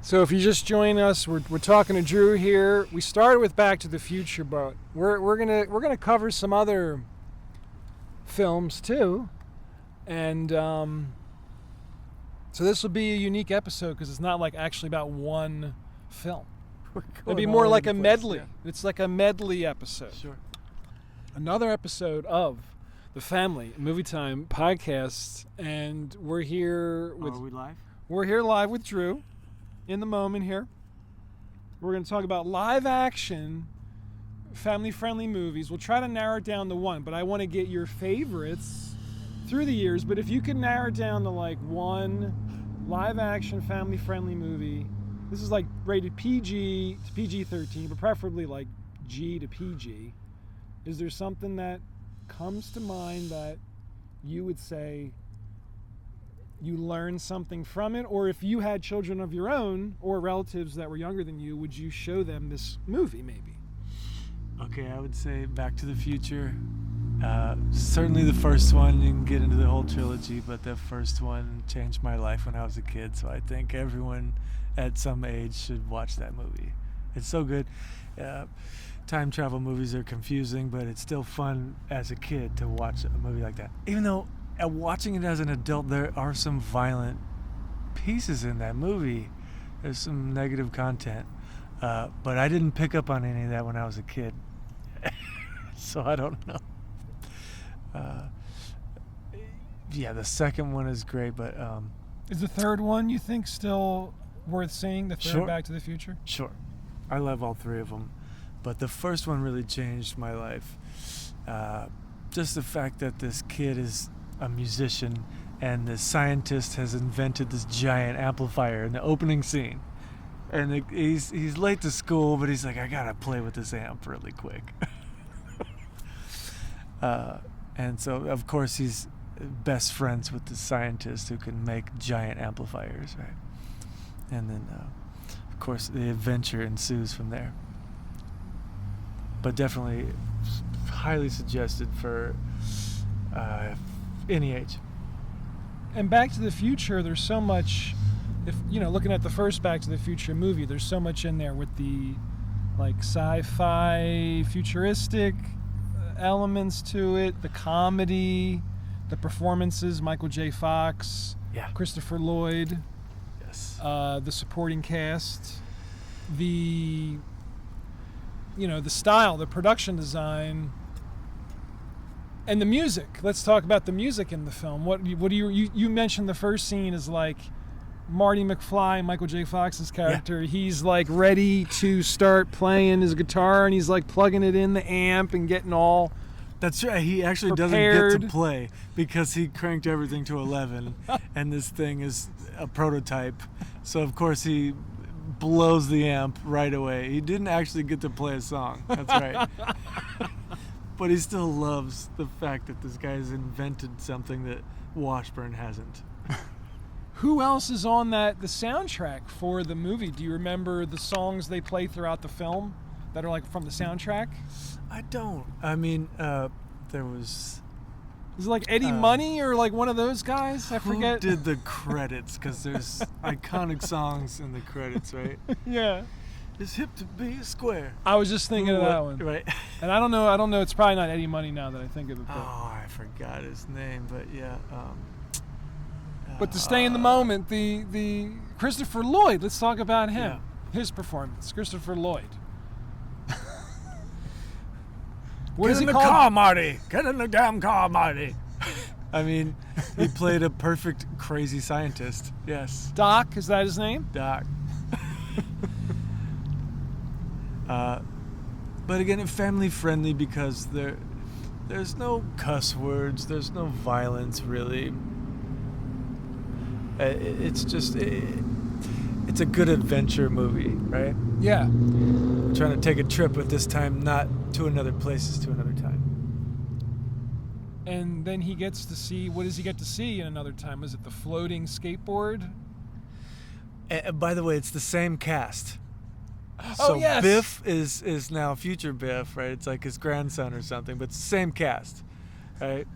So if you just join us, we're talking to Drew here. We started with Back to the Future, but we're gonna cover some other films too, and so this will be a unique episode because it's not like actually about one film. It'll be more like a medley. Yeah. It's like a medley episode. Sure. Another episode of the Family Movie Time podcast, and we're here with. Are we live? We're here live with Drew. In the moment here, we're going to talk about live action, family-friendly movies. We'll try to narrow it down to one, but I want to get your favorites through the years. But if you could narrow it down to like one live action, family-friendly movie, this is like rated PG to PG-13, but preferably like G to PG. Is there something that comes to mind that you would say you learned something from it, or if you had children of your own or relatives that were younger than you, would you show them this movie maybe? Okay, I would say Back to the Future. Certainly the first one. You can get into the whole trilogy, but the first one changed my life when I was a kid, so I think everyone at some age should watch that movie. It's so good. Time travel movies are confusing, but it's still fun as a kid to watch a movie like that. Even though watching it as an adult, there are some violent pieces in that movie. There's some negative content, but I didn't pick up on any of that when I was a kid, so I don't know. Yeah, the second one is great, but is the third one you think still worth seeing? The third Sure. Back to the Future? Sure, I love all three of them, but the first one really changed my life. Just the fact that this kid is a musician and the scientist has invented this giant amplifier in the opening scene, and he's late to school, but he's like, I gotta play with this amp really quick. And so of course he's best friends with the scientist who can make giant amplifiers, right? And then of course the adventure ensues from there, but definitely highly suggested for any age. And Back to the Future, there's so much, if looking at the first Back to the Future movie, there's so much in there with the like sci-fi futuristic elements to it, the comedy, the performances, Michael J. Fox, Yeah. Christopher Lloyd, Yes. the supporting cast, the style, the production design, and the music. Let's talk about the music in the film. What do you mentioned the first scene is like Marty McFly, Michael J. Fox's character. Yeah. He's like ready to start playing his guitar, and he's like plugging it in the amp and getting all. That's right. He actually prepared. doesn't get to play because he cranked everything to 11, and this thing is a prototype. So of course he blows the amp right away. He didn't actually get to play a song. That's right. But he still loves the fact that this guy has invented something that Washburn hasn't. Who else is on the soundtrack for the movie? Do you remember the songs they play throughout the film that are like from the soundtrack? I don't. I mean, there was... Is it like Eddie Money or like one of those guys? I forget. Who did the credits? Because there's iconic songs in the credits, right? Yeah. It's hip to be a square. I was just thinking of that one. Right. And I don't know. It's probably not Eddie Money now that I think of it. But, I forgot his name, but yeah. But to stay in the moment, the Christopher Lloyd. Let's talk about him. Yeah. His performance, Christopher Lloyd. What is he called? Get in the car, Marty. Get in the damn car, Marty. I mean, he played a perfect crazy scientist. Yes. Doc, is that his name? Doc. But again, family friendly because there's no cuss words, there's no violence really. It's just it's a good adventure movie, right? Yeah. Trying to take a trip, but this time not to another place, it's to another time. And then he gets to see, what does he get to see in another time? Was it the floating skateboard? And by the way, it's the same cast. Oh, so yes. Biff is now future Biff, right? It's like his grandson or something, but it's the same cast, right?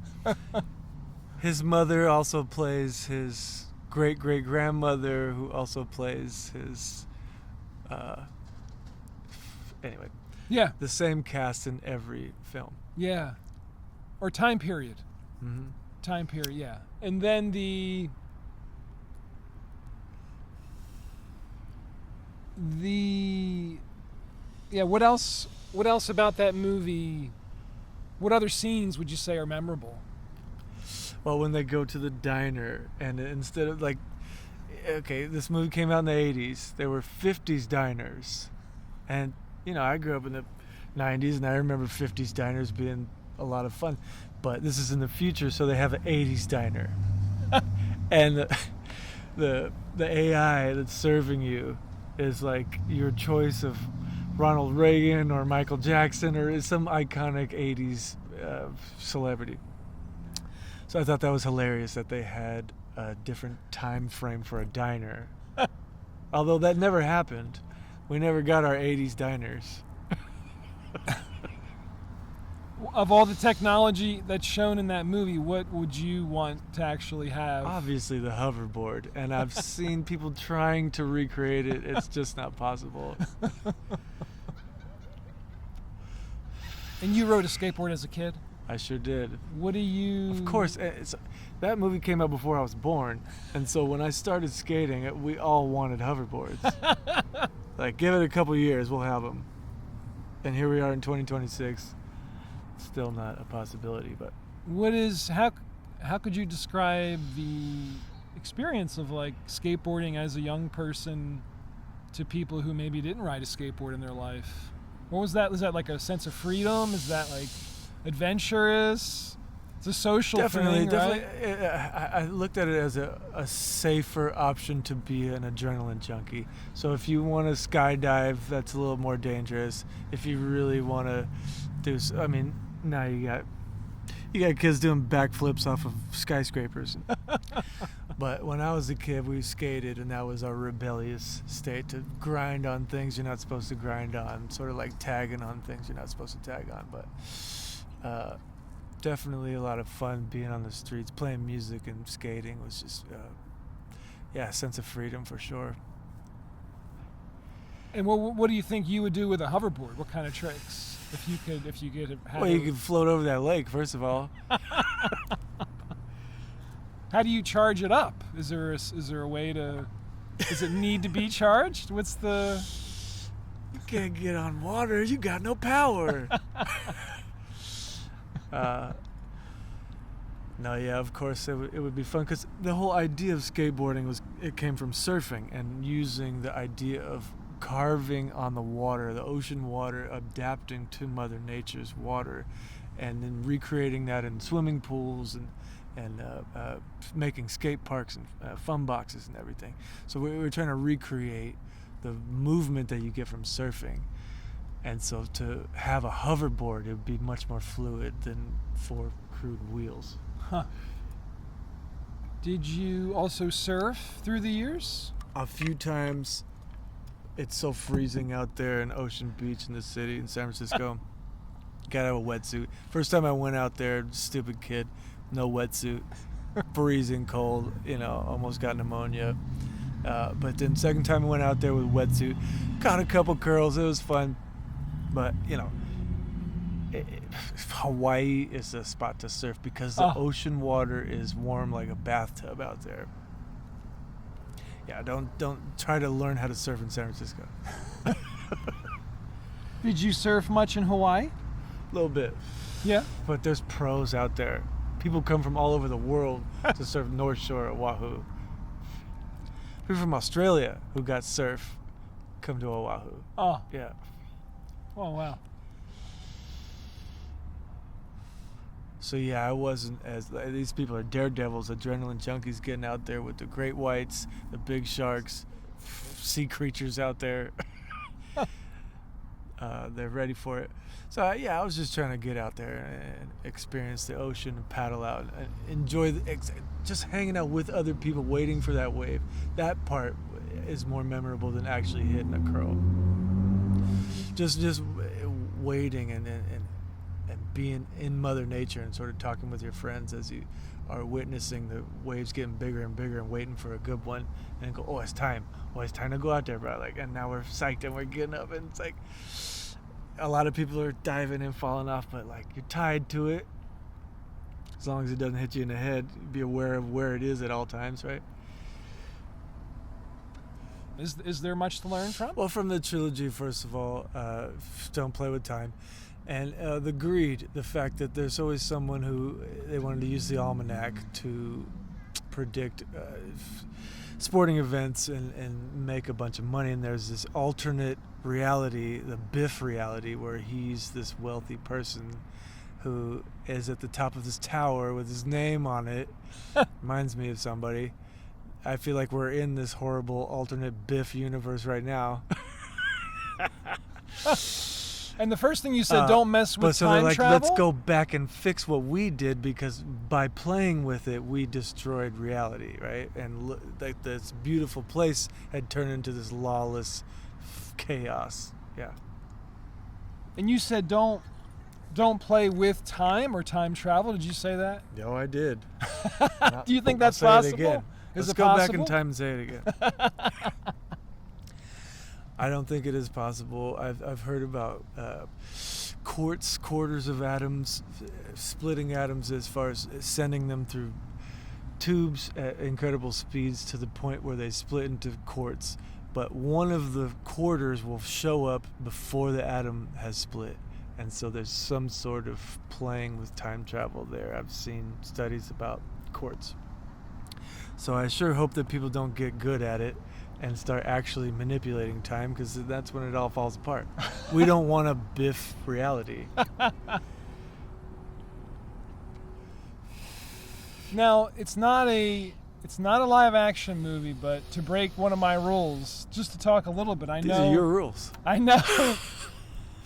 His mother also plays his great-great-grandmother who also plays his anyway, Yeah. the same cast in every film. Yeah. Or time period. Mm-hmm. Time period, yeah. And then what else about that movie? What other scenes would you say are memorable? Well, when they go to the diner, and instead of like, okay, this movie came out in the 80s, there were 50s diners. And, you know, I grew up in the 90s, and I remember 50s diners being a lot of fun. But this is in the future, so they have an 80s diner. And the AI that's serving you is like your choice of Ronald Reagan or Michael Jackson or some iconic 80s celebrity. So I thought that was hilarious that they had a different time frame for a diner. Although that never happened. We never got our 80s diners. Of all the technology that's shown in that movie, what would you want to actually have? Obviously the hoverboard. And I've seen people trying to recreate it. It's just not possible. And you rode a skateboard as a kid? I sure did. What do you... Of course, that movie came out before I was born. And so when I started skating, we all wanted hoverboards. Like, give it a couple years, we'll have them. And here we are in 2026. Still not a possibility, but... How could you describe the experience of, like, skateboarding as a young person to people who maybe didn't ride a skateboard in their life? What was that? Was that like a sense of freedom? Is that like adventurous? It's a social thing, definitely. right? I looked at it as a safer option to be an adrenaline junkie. So if you want to skydive, that's a little more dangerous. If you really want to do, I mean, now you got kids doing backflips off of skyscrapers. But when I was a kid, we skated, and that was our rebellious state, to grind on things you're not supposed to grind on, sort of like tagging on things you're not supposed to tag on. But definitely a lot of fun being on the streets, playing music and skating was just, a sense of freedom for sure. And what do you think you would do with a hoverboard? What kind of tricks, if you could have? Well, you could float over that lake, first of all. How do you charge it up? Is there a way to? Does it need to be charged? What's the? You can't get on water. You got no power. No, yeah, of course it would be fun, because the whole idea of skateboarding it came from surfing and using the idea of carving on the water, the ocean water, adapting to Mother Nature's water, and then recreating that in swimming pools and making skate parks and fun boxes and everything. So we were trying to recreate the movement that you get from surfing. And so to have a hoverboard, it would be much more fluid than 4 crude wheels. Huh. Did you also surf through the years? A few times. It's so freezing out there in Ocean Beach in the city in San Francisco. Gotta have a wetsuit. First time I went out there, stupid kid, no wetsuit, freezing cold, almost got pneumonia. But then second time I went out there with a wetsuit, caught a couple curls, it was fun. But, Hawaii is a spot to surf because the ocean water is warm like a bathtub out there. Yeah, don't try to learn how to surf in San Francisco. Did you surf much in Hawaii? A little bit. Yeah. But there's pros out there. People come from all over the world to surf North Shore at Oahu. People from Australia who got surf come to Oahu. Oh. Yeah. Oh, wow. So yeah, I wasn't these people are daredevils, adrenaline junkies getting out there with the great whites, the big sharks, sea creatures out there. They're ready for it. So I was just trying to get out there and experience the ocean and paddle out and enjoy just hanging out with other people, waiting for that wave. That part is more memorable than actually hitting a curl. Just waiting and being in Mother Nature and sort of talking with your friends as you are witnessing the waves getting bigger and bigger and waiting for a good one, and go, oh, it's time to go out there, bro. Like, and now we're psyched and we're getting up, and it's like a lot of people are diving and falling off, but like you're tied to it. As long as it doesn't hit you in the head, be aware of where it is at all times, right? Is there much to learn from? Well, from the trilogy, first of all, don't play with time. And the greed, the fact that there's always someone who they wanted to use the almanac to predict sporting events and make a bunch of money. And there's this alternate reality, the Biff reality, where he's this wealthy person who is at the top of this tower with his name on it. Reminds me of somebody. I feel like we're in this horrible alternate Biff universe right now. And the first thing you said, don't mess with so time they're like, travel? let's go back and fix what we did, because by playing with it, we destroyed reality, right? And like this beautiful place had turned into this lawless chaos. Yeah. And you said don't play with time or time travel. Did you say that? No, I did. Do you think that's I'll say it possible? again. Is Let's it go possible? back in time and say it again. I don't think it is possible. I've heard about quarters of atoms, splitting atoms as far as sending them through tubes at incredible speeds to the point where they split into quarts. But one of the quarters will show up before the atom has split. And so there's some sort of playing with time travel there. I've seen studies about quartz. So I sure hope that people don't get good at it and start actually manipulating time, because that's when it all falls apart. We don't want a Biff reality. Now, it's not a live action movie, but to break one of my rules, just to talk a little bit, These are your rules. I know.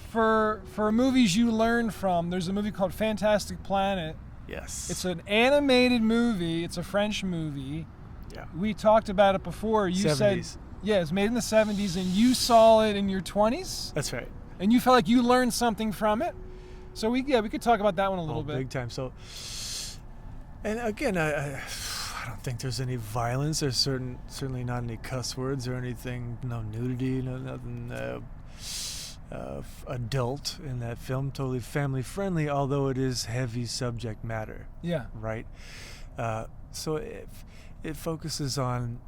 For movies you learn from, there's a movie called Fantastic Planet. Yes. It's an animated movie. It's a French movie. Yeah. We talked about it before. You 70s. said, yeah, it's made in the 70s, and you saw it in your 20s? That's right. And you felt like you learned something from it? So we could talk about that one a little bit. Big time. So, and again, I don't think there's any violence. There's certainly not any cuss words or anything. No nudity. No nothing adult in that film. Totally family friendly, although it is heavy subject matter. Yeah. Right. So it focuses on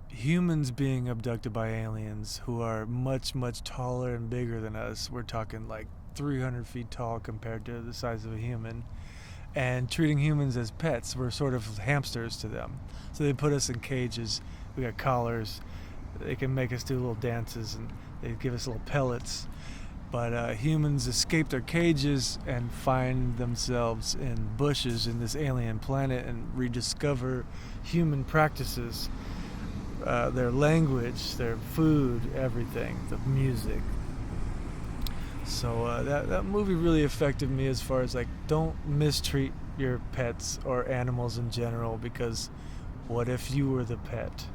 humans being abducted by aliens who are much, much taller and bigger than us. We're talking like 300 feet tall compared to the size of a human, and treating humans as pets. We're sort of hamsters to them. So they put us in cages. We got collars. They can make us do little dances, and they give us little pellets. But humans escape their cages and find themselves in bushes in this alien planet and rediscover human practices, their language, their food, everything, the music. So that movie really affected me as far as like, don't mistreat your pets or animals in general, because what if you were the pet?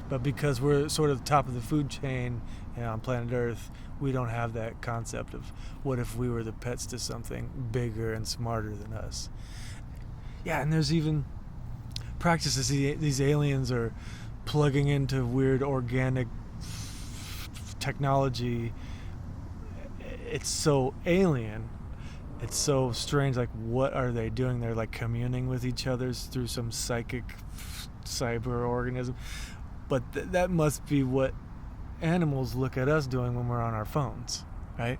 But because we're sort of top of the food chain on planet Earth, we don't have that concept of what if we were the pets to something bigger and smarter than us. Yeah, and there's even practices. These aliens are plugging into weird organic technology. It's so alien. It's so strange. Like, what are they doing? They're like communing with each other through some psychic cyber organism. But that must be what animals look at us doing when we're on our phones, right?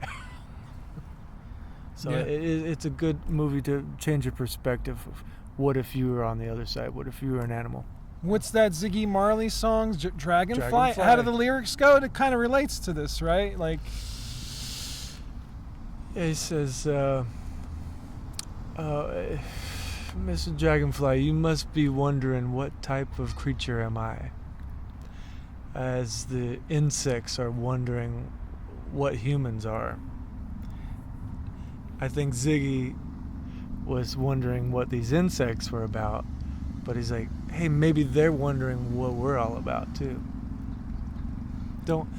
So yeah. It's a good movie to change your perspective of what if you were on the other side? What if you were an animal? What's that Ziggy Marley song, Dragonfly? Dragonfly? How do the lyrics go? It kind of relates to this, right? Like, he says, Mr. Dragonfly, you must be wondering what type of creature am I? As the insects are wondering what humans are. I think Ziggy was wondering what these insects were about, but he's like, hey, maybe they're wondering what we're all about too. Don't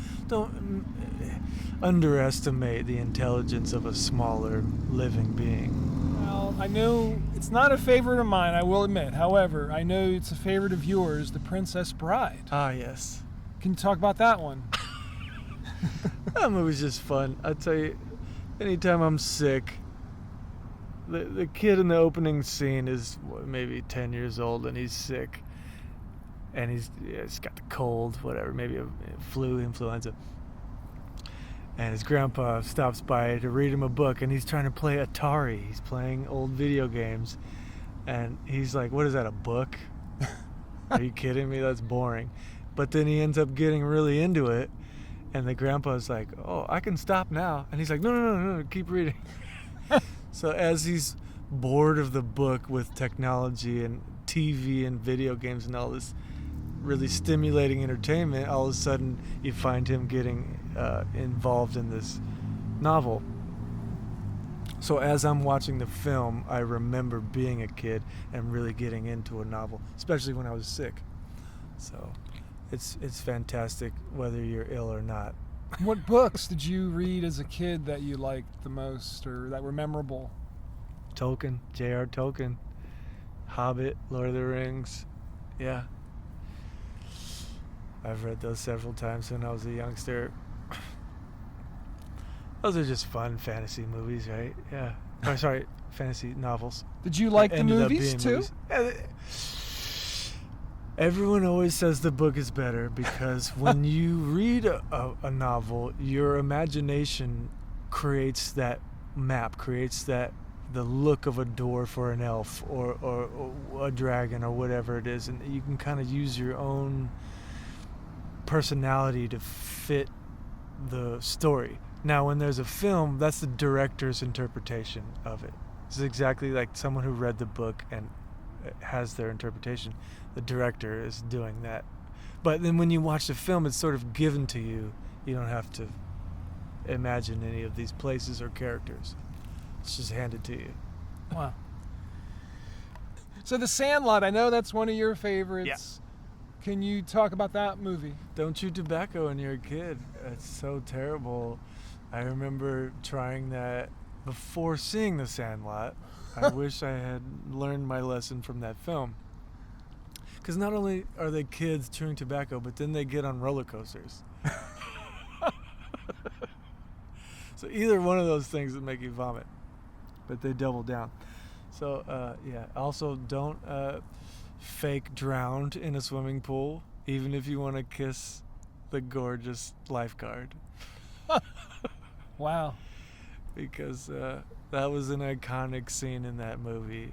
underestimate the intelligence of a smaller living being. well, Well, I know it's not a favorite of mine, I will admit. However, I know it's a favorite of yours, The Princess Bride. Ah, yes. Can you talk about that one? That movie's just fun. I tell you, anytime I'm sick, the kid in the opening scene is maybe 10 years old and he's sick. And he's got the cold, whatever, maybe a flu, influenza. And his grandpa stops by to read him a book, and he's trying to play Atari. He's playing old video games. And he's like, what is that, a book? Are you kidding me? That's boring. But then he ends up getting really into it, and the grandpa's like, oh, I can stop now. And he's like, no, keep reading. So as he's bored of the book with technology and TV and video games and all this really stimulating entertainment, all of a sudden you find him getting involved in this novel. So as I'm watching the film, I remember being a kid and really getting into a novel, especially when I was sick. So it's fantastic whether you're ill or not. What books did you read as a kid that you liked the most or that were memorable? Tolkien, J.R. Tolkien, Hobbit, Lord of the Rings. Yeah. I've read those several times when I was a youngster. Those are just fun fantasy movies, right? Yeah. Oh, sorry, fantasy novels. Did you like the Ended up movies being too? movies. Everyone always says the book is better because when you read a novel, your imagination creates that map, creates that the look of a door for an elf or a dragon or whatever it is, and you can kind of use your own personality to fit the story. Now, when there's a film, that's the director's interpretation of it. It's exactly like someone who read the book and has their interpretation. The director is doing that. But then when you watch the film, it's sort of given to you. You don't have to imagine any of these places or characters. It's just handed to you. Wow. So The Sandlot, I know that's one of your favorites. Yeah. Can you talk about that movie? Don't chew tobacco when you're a kid. It's so terrible. I remember trying that before seeing The Sandlot. I wish I had learned my lesson from that film. Because not only are they kids chewing tobacco, but then they get on roller coasters. So either one of those things would make you vomit. But they double down. So, yeah. Also, don't fake drowned in a swimming pool, even if you want to kiss the gorgeous lifeguard. Wow. Because that was an iconic scene in that movie.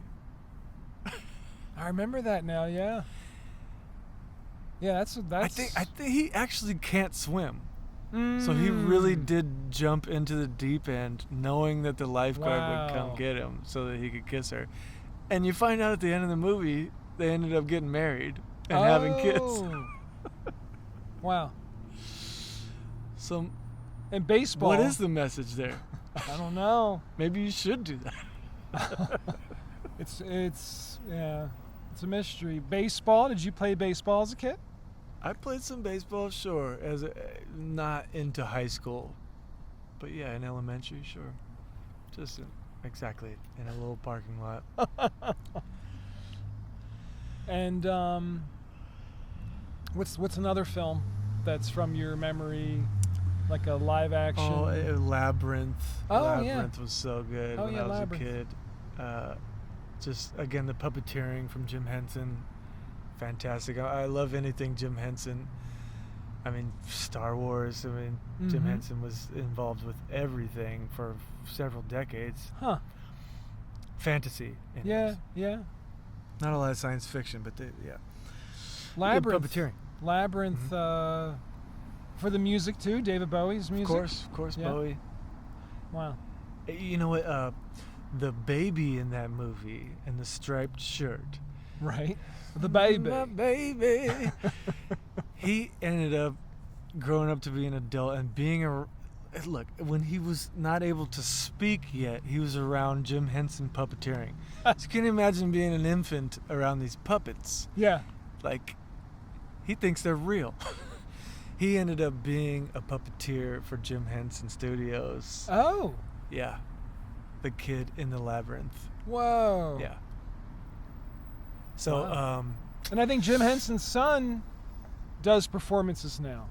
I remember that now, yeah. Yeah, that's I think he actually can't swim. So he really did jump into the deep end knowing that the lifeguard would come get him so that he could kiss her. And you find out at the end of the movie they ended up getting married and having kids. Wow. So and baseball. what is the message there? I don't know. Maybe you should do that. It's yeah, it's a mystery. Baseball. Did you play baseball as a kid? I played some baseball, sure, not into high school, but yeah, in elementary, sure. Just exactly in a little parking lot. And what's another film that's from your memory, like a live action? Oh, Labyrinth. Oh, Labyrinth was so good when I was Labyrinth. a kid. Just again, the puppeteering from Jim Henson. Fantastic. I love anything Jim Henson. I mean, Star Wars. I mean, Jim Henson was involved with everything for several decades. Huh. Fantasy. Yeah, yeah. Not a lot of science fiction, but yeah. Labyrinth. Good puppeteering. Labyrinth. For the music too, David Bowie's music. Of course, Yeah. Bowie. Wow. You know what? The baby in that movie in the striped shirt. Right. The baby. My baby. He ended up growing up to be an adult and being look, when he was not able to speak yet, he was around Jim Henson puppeteering. So can you imagine being an infant around these puppets? Yeah. Like, he thinks they're real. He ended up being a puppeteer for Jim Henson Studios. Oh. Yeah. the kid in the labyrinth. Whoa. Yeah. So, Wow. And I think Jim Henson's son does performances now.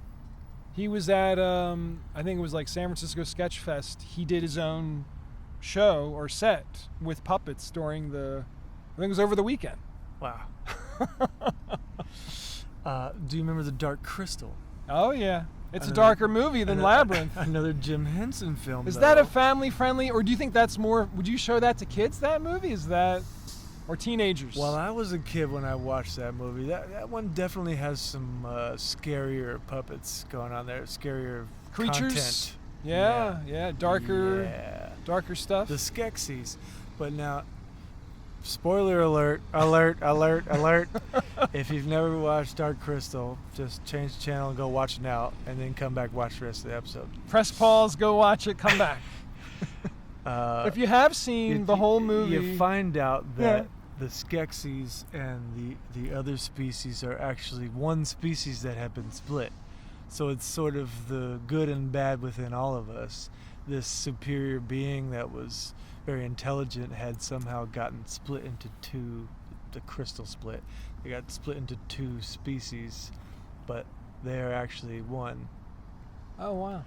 He was at, I think it was like San Francisco Sketch Fest. He did his own show or set with puppets during I think it was over the weekend. wow. Do you remember The Dark Crystal? Oh, yeah. It's a darker movie than Labyrinth. Another Jim Henson film. Is that a family-friendly, or do you think that's more, would you show that to kids, that movie? Is that, or teenagers? Well, I was a kid when I watched that movie. That one definitely has some scarier puppets going on there, scarier creatures. content. Yeah, darker, Yeah. darker stuff. The Skeksis. But now, spoiler alert, alert. If you've never watched Dark Crystal, just change the channel and go watch it now, and then come back watch the rest of the episode. Press pause, go watch it, come back. If you have seen the whole movie, you find out that the Skeksis and the other species are actually one species that have been split. So it's sort of the good and bad within all of us. This superior being that was very intelligent had somehow gotten split into two, the crystal split. They got split into two species, but they are actually one. oh wow.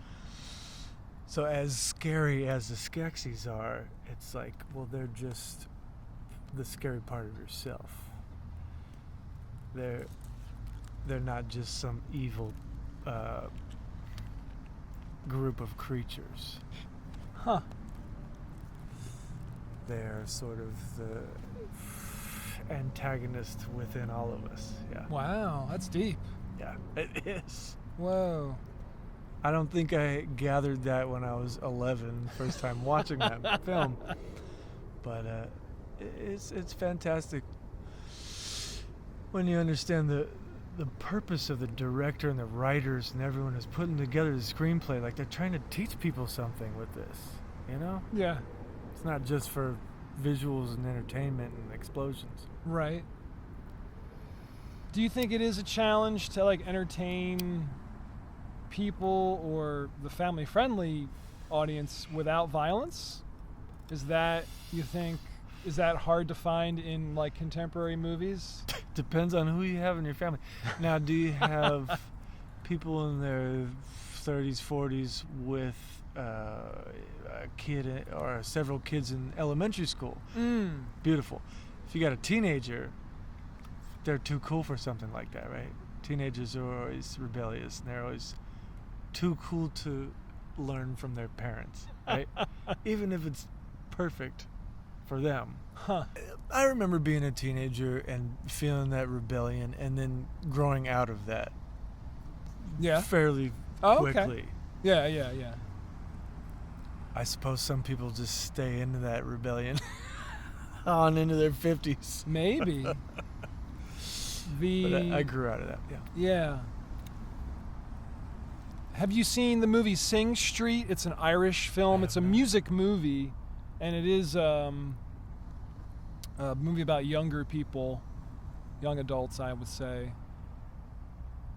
So as scary as the Skeksis are, it's like, well, they're just the scary part of yourself. They're not just some evil group of creatures. Huh. They're sort of the antagonist within all of us. Yeah. Wow, that's deep. Yeah, it is. Whoa. I don't think I gathered that when I was 11, first time watching that film. But it's fantastic when you understand the purpose of the director and the writers and everyone who's putting together the screenplay. Like, they're trying to teach people something with this, you know? Yeah. It's not just for visuals and entertainment and explosions. Right. Do you think it is a challenge to like entertain people or the family-friendly audience without violence? Is that, you think, is that hard to find in like contemporary movies? Depends on who you have in your family. Now, do you have people in their 30s, 40s with a kid or several kids in elementary school? Beautiful. If you got a teenager, they're too cool for something like that, right? Teenagers are always rebellious, and they're always too cool to learn from their parents, right? Even if it's perfect for them. Huh. I remember being a teenager and feeling that rebellion, and then growing out of that fairly quickly. Yeah. I suppose some people just stay into that rebellion on into their 50s. Maybe. But I grew out of that, Yeah. Have you seen the movie Sing Street? It's an Irish film. It's a music movie, and it is a movie about younger people, young adults, I would say.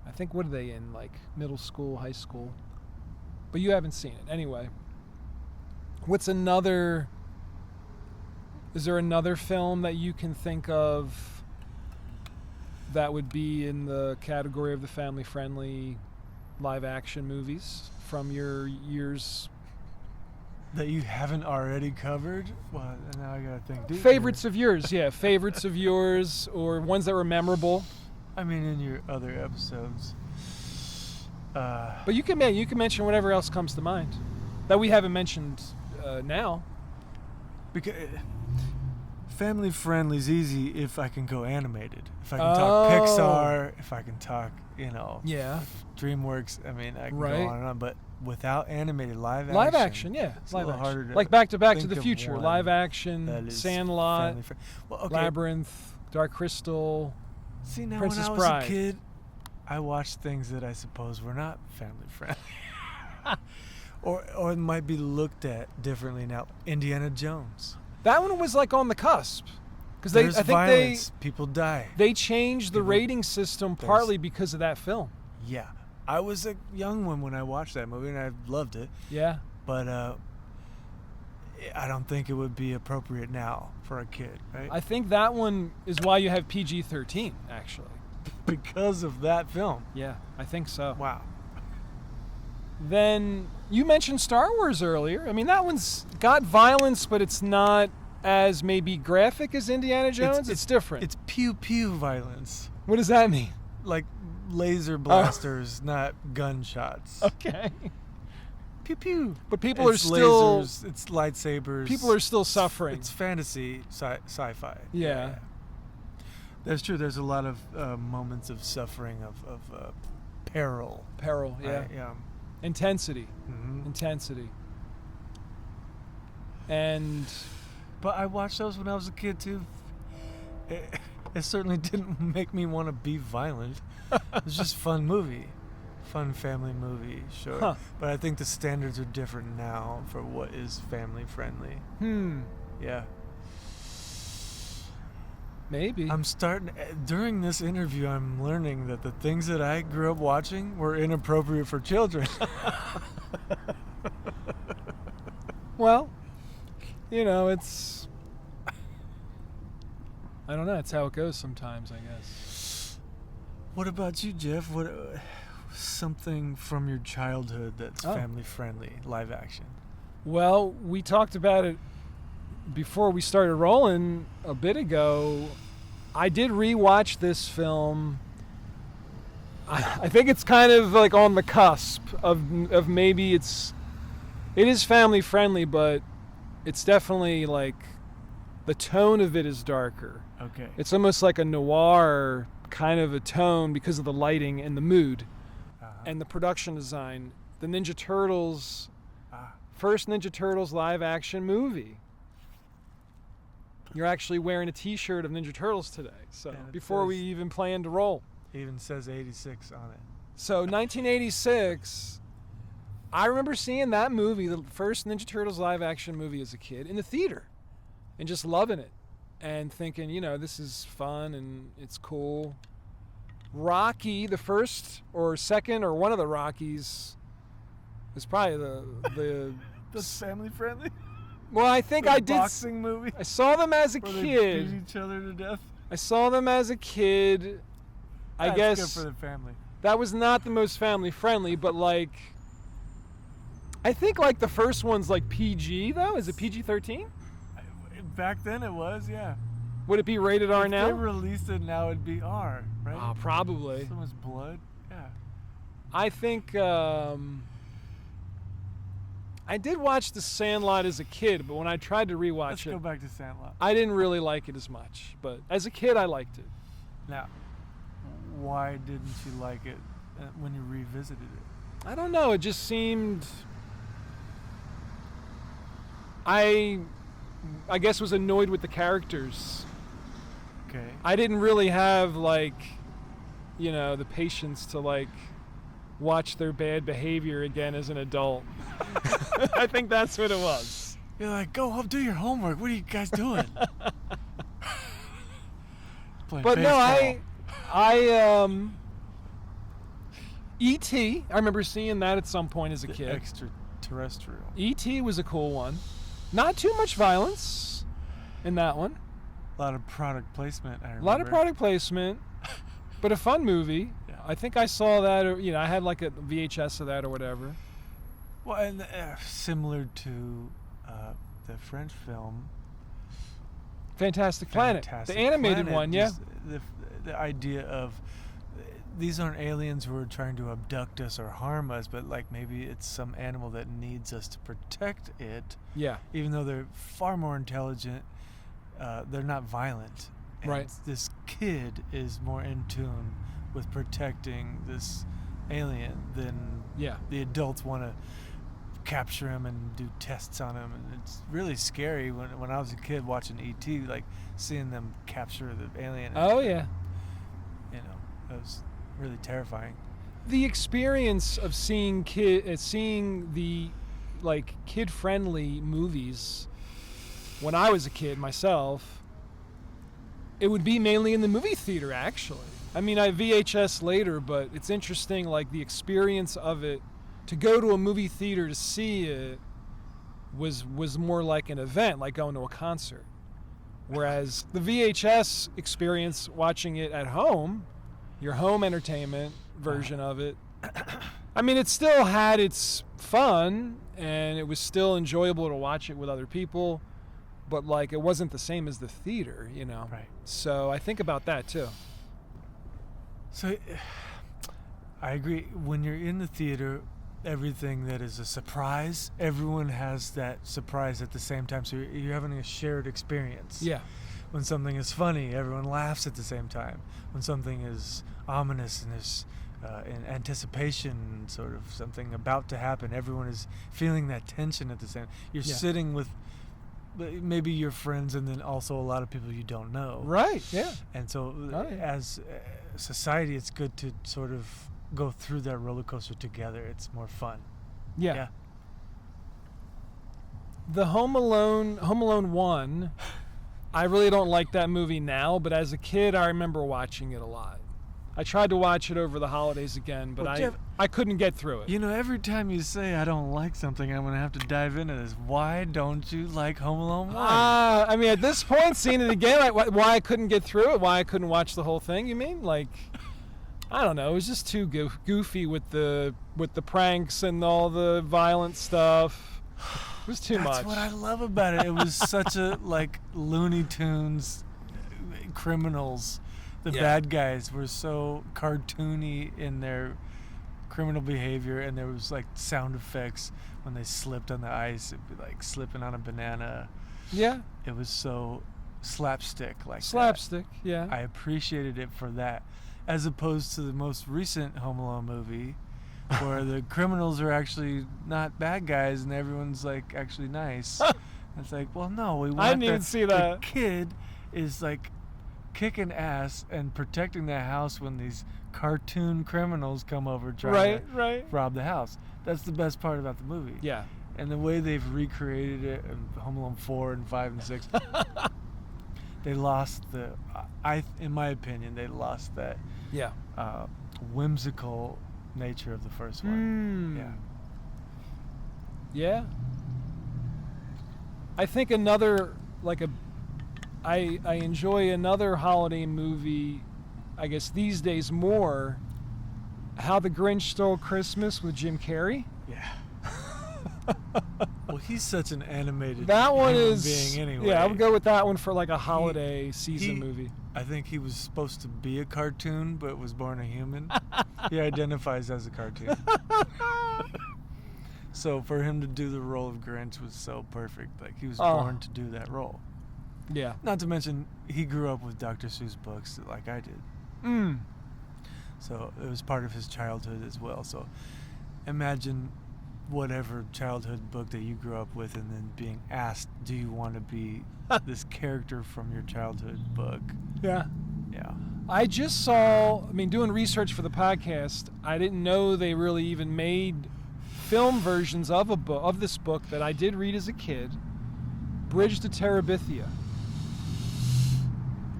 I think, what are they in, like middle school, high school? But you haven't seen it. Anyway, is there another film that you can think of that would be in the category of the family-friendly live action movies from your years? That you haven't already covered? Well, now I gotta think. Favorites of yours, yeah. Favorites of yours, or ones that were memorable. I mean, in your other episodes. But you can mention whatever else comes to mind that we haven't mentioned now. Because family friendly is easy if I can go animated. If I can talk Pixar, if I can talk, DreamWorks. I mean, I can go on and on. But without animated live action, it's live action. Harder to like Back to the Future, live action, Sandlot, okay. Labyrinth, Dark Crystal. See, now Princess when I was Bride. a kid, I watched things that I suppose were not family friendly. Or it might be looked at differently now. Indiana Jones. That one was like on the cusp, because I think violence. People die. They changed the rating system partly because of that film. Yeah, I was a young one when I watched that movie, and I loved it. Yeah, but I don't think it would be appropriate now for a kid, right? I think that one is why you have PG-13, actually. Because of that film. Yeah, I think so. Wow. Then you mentioned Star Wars earlier. I mean, that one's got violence, but it's not as maybe graphic as Indiana Jones. It's different. It's pew pew violence. What does that mean? Like laser blasters, not gunshots. Okay. Pew pew. But people It's are still lasers, it's lightsabers. people are still suffering. It's fantasy sci-fi. Yeah. That's true. There's a lot of moments of suffering, of peril. Peril, yeah. Yeah. Intensity. Mhm. Intensity. And But I watched those when I was a kid too. It certainly didn't make me want to be violent. It was just a fun movie. Fun family movie, sure. Huh. But I think the standards are different now for what is family friendly. Yeah. maybe. I'm starting, during this interview, I'm learning that the things that I grew up watching were inappropriate for children. Well, it's, I don't know, it's how it goes sometimes, I guess. What about you, Jeff? What something from your childhood that's family friendly, live action? Well, we talked about it before we started rolling a bit ago. I did rewatch this film. I think it's kind of like on the cusp of maybe it is family friendly, but it's definitely like the tone of it is darker. Okay. It's almost like a noir kind of a tone because of the lighting and the mood and the production design. The Ninja Turtles, first Ninja Turtles live action movie. You're actually wearing a t-shirt of Ninja Turtles today, so before we even plan to roll. It even says 86 on it. So 1986, I remember seeing that movie, the first Ninja Turtles live action movie as a kid, in the theater and just loving it and thinking, this is fun and it's cool. Rocky, the first or second or one of the Rockies, is probably the That's family friendly? well, I think I did. Boxing movie? I saw them as a Where they kid. beat each other to death? I saw them as a kid. I That's guess good for the family. that was not the most family friendly, but I think the first one's PG though. Is it PG-13? Back then it was, yeah. Would it be rated R If now? they released it now, it'd be R, right? Oh, probably. So much blood. Yeah. I think I did watch The Sandlot as a kid, but when I tried to rewatch Let's go back to Sandlot. I didn't really like it as much. But as a kid, I liked it. Now, why didn't you like it when you revisited it? I don't know. It just seemed. I guess was annoyed with the characters. Okay. I didn't really have the patience to watch their bad behavior again as an adult. I think that's what it was. You're like, go home, do your homework. What are you guys doing? Playing But baseball. no, E.T. I remember seeing that at some point as a kid. Extraterrestrial. E.T. was a cool one. Not too much violence in that one. A lot of product placement, I remember. A lot of product placement, but a fun movie. Yeah. I think I saw that, or I had a VHS of that or whatever. Well, and similar to the French film Fantastic Planet, Fantastic the animated Planet, one, yeah. just the idea of these aren't aliens who are trying to abduct us or harm us, but maybe it's some animal that needs us to protect it. Yeah. Even though they're far more intelligent, they're not violent. And Right. this kid is more in tune with protecting this alien than the adults want to capture him and do tests on him. And it's really scary when I was a kid watching E.T., seeing them capture the alien. Oh, yeah. It was really terrifying. The experience of seeing the kid-friendly movies when I was a kid myself, it would be mainly in the movie theater, actually. I mean, I VHS later, but it's interesting, the experience of it, to go to a movie theater to see it, was more like an event, like going to a concert. Whereas the VHS experience, watching it at home, your home entertainment version of it, I mean, it still had its fun, and it was still enjoyable to watch it with other people, but like it wasn't the same as the theater, you know. Right. So I think about that too. So I agree. When you're in the theater, everything that is a surprise, everyone has that surprise at the same time. So you're having a shared experience. Yeah. When something is funny, everyone laughs at the same time. When something is ominous and there's in anticipation, sort of something about to happen, everyone is feeling that tension at the same. You're sitting with maybe your friends and then also a lot of people you don't know. Right. Yeah. And so as a society, it's good to sort of go through that roller coaster together. It's more fun. Yeah. The Home Alone 1, I really don't like that movie now, but as a kid I remember watching it a lot. I tried to watch it over the holidays again, but Jeff, I couldn't get through it. You know, every time you say I don't like something, I'm going to have to dive into this. Why don't you like Home Alone 1? I mean, at this point, seeing it again, like, why I couldn't get through it, why I couldn't watch the whole thing, you mean? Like, I don't know. It was just too goofy with the pranks and all the violent stuff. It was too much. That's what I love about it. It was such a, like, Looney Tunes criminals. The bad guys were so cartoony in their criminal behavior, and there was like sound effects when they slipped on the ice. It'd be like slipping on a banana. Yeah. It was so slapstick like Slapstick, that. yeah. I appreciated it for that, as opposed to the most recent Home Alone movie, where the criminals are actually not bad guys and everyone's like actually nice. It's like, well, no, we want I didn't even see that. The kid is like kicking ass and protecting the house when these cartoon criminals come over trying to rob the house. That's the best part about the movie. Yeah. And the way they've recreated it in Home Alone 4 and 5 and 6, they lost in my opinion, they lost that whimsical nature of the first one. Yeah. I think another, like I enjoy another holiday movie, I guess these days more, How the Grinch Stole Christmas with Jim Carrey. Yeah. Well, he's such an animated that one is being anyway. Yeah, I would go with that one for like a holiday season movie. I think he was supposed to be a cartoon, but was born a human. He identifies as a cartoon. So for him to do the role of Grinch was so perfect. Like, he was born to do that role. Yeah. Not to mention, he grew up with Dr. Seuss books like I did. So it was part of his childhood as well. So imagine whatever childhood book that you grew up with and then being asked, do you want to be this character from your childhood book? Yeah. Yeah. I just saw, doing research for the podcast, I didn't know they really even made film versions of this book that I did read as a kid, Bridge to Terabithia.